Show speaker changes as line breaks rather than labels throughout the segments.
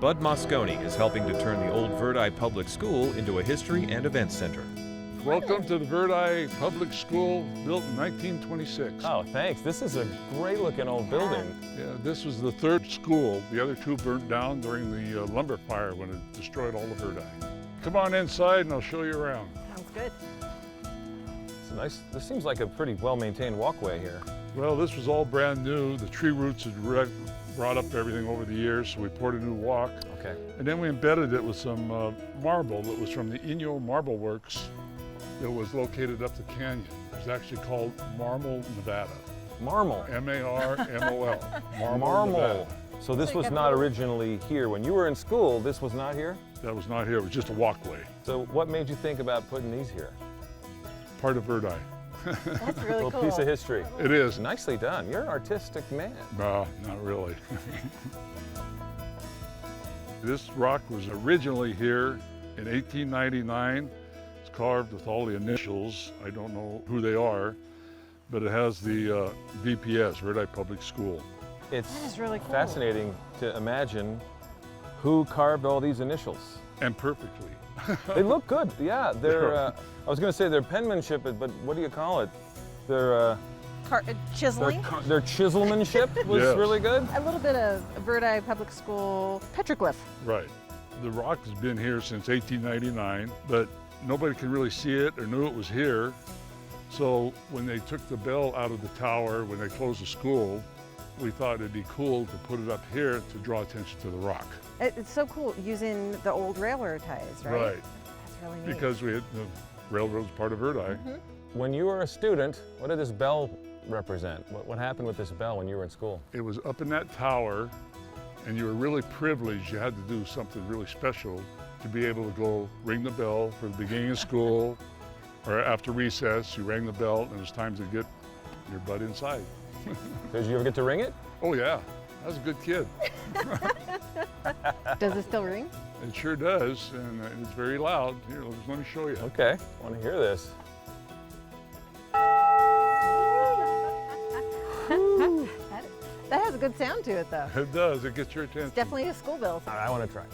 Bud Mosconi is helping to turn the old Verdi Public School into a history and events center.
Welcome to the Verdi Public School, built in 1926.
Oh, thanks. This is a great-looking old building.
Yeah, this was the third school. The other two burnt down during the lumber fire when it destroyed all of Verdi. Come on inside and I'll show you around.
Sounds good.
It's nice. This seems like a pretty well-maintained walkway here.
Well, this was all brand new. The tree roots had brought up everything over the years, so we poured a new walk.
Okay.
And then we embedded it with some marble that was from the Reno Marble Works that was located up the canyon. It was actually called Marmol, Nevada.
Marmol.
M-A-R-M-O-L.
Marmol.
Nevada.
So this was not originally here. When you were in school, this was not here?
That was not here, it was just a walkway.
So what made you think about putting these here?
Part of Verdi.
That's really
A little
cool.
piece of history.
It is.
Nicely done. You're an artistic man.
No, not really. This rock was originally here in 1899. It's carved with all the initials. I don't know who they are, but it has the VPS, Verdi Public School.
It's
That is really cool.
fascinating to imagine who carved all these initials.
And perfectly.
They look good, yeah. They're, I was going to say their penmanship, but what do you call it? Their
Chiseling.
their chiselmanship was
Yes.
really good.
A little bit of Verdi Public School petroglyph.
Right. The rock has been here since 1899, but nobody could really see it or knew it was here. So when they took the bell out of the tower, when they closed the school, we thought it'd be cool to put it up here to draw attention to the rock.
It's so cool using the old railroad ties, right?
Right.
That's really neat.
Because we had the railroad's part of Verdi.
When you were a student, what did this bell represent? What happened with this bell when you were in school?
It was up in that tower, and you were really privileged. You had to do something really special to be able to go ring the bell for the beginning of school, or after recess, you rang the bell, and it was time to get your butt inside.
Did you ever get to ring it?
Oh yeah, I was a good kid.
Does it still ring?
It sure does, and it's very loud. Here, let me show you.
Okay, I want to hear this.
That has a good sound to it, though.
It does, it gets your attention.
It's definitely a school bell.
All right, I want to try.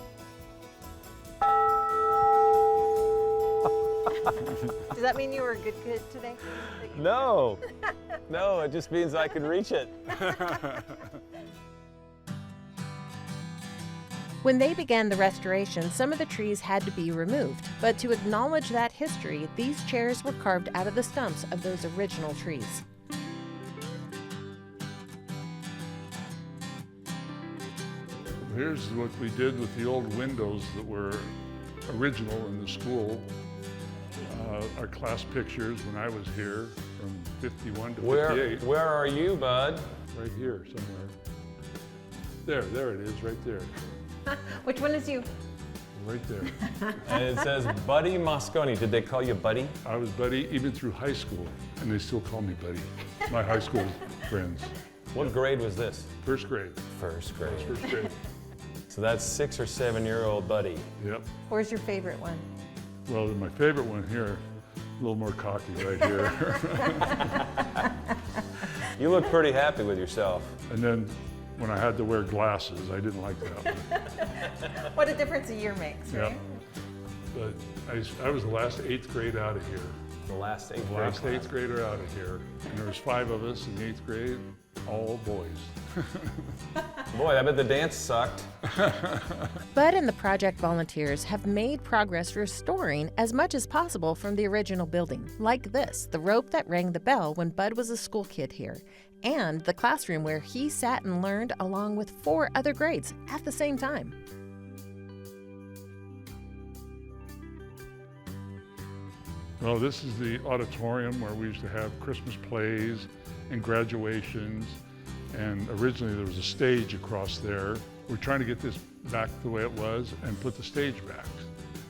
Does that mean you were a good kid today?
No, no, it just means I can reach it.
When they began the restoration, some of the trees had to be removed, but to acknowledge that history, these chairs were carved out of the stumps of those original trees.
Here's what we did with the old windows that were original in the school. Our class pictures when I was here from 51 to 58.
Where are you, Bud?
Right here somewhere. There it is, right there.
Which one is you?
Right there.
And it says Buddy Mosconi. Did they call you Buddy?
I was Buddy even through high school, and they still call me Buddy. My high school friends.
What grade was this?
First grade.
First grade.
First grade.
So that's 6 or 7-year-old Buddy.
Yep.
Where's your favorite one?
Well, my favorite one here, a little more cocky right here.
You look pretty happy with yourself.
And then when I had to wear glasses, I didn't like that one.
What a difference a year makes,
Yep.
right?
But I was the last 8th grade out of here.
The last 8th
The
grade.
last 8th grader out of here. And there was 5 of us in the 8th grade, all boys.
Boy, I bet the dance sucked.
Bud and the project volunteers have made progress restoring as much as possible from the original building, like this, the rope that rang the bell when Bud was a school kid here, and the classroom where he sat and learned along with 4 other grades at the same time.
Well, this is the auditorium where we used to have Christmas plays and graduations. And originally there was a stage across there. We're trying to get this back the way it was and put the stage back.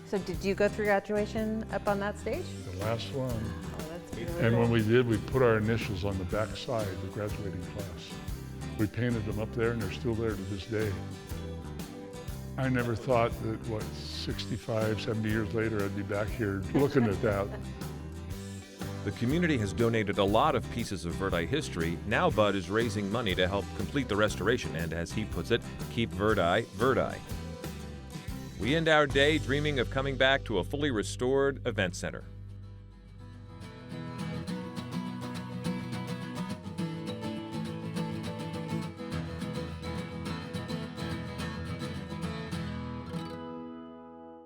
So did you go through graduation up on that stage?
The last one.
Oh, that's really
And
cool.
when we did, we put our initials on the back side of the graduating class. We painted them up there and they're still there to this day. I never thought that, 65, 70 years later, I'd be back here looking at that.
The community has donated a lot of pieces of Verdi history. Now Bud is raising money to help complete the restoration and, as he puts it, keep Verdi, Verdi. We end our day dreaming of coming back to a fully restored event center.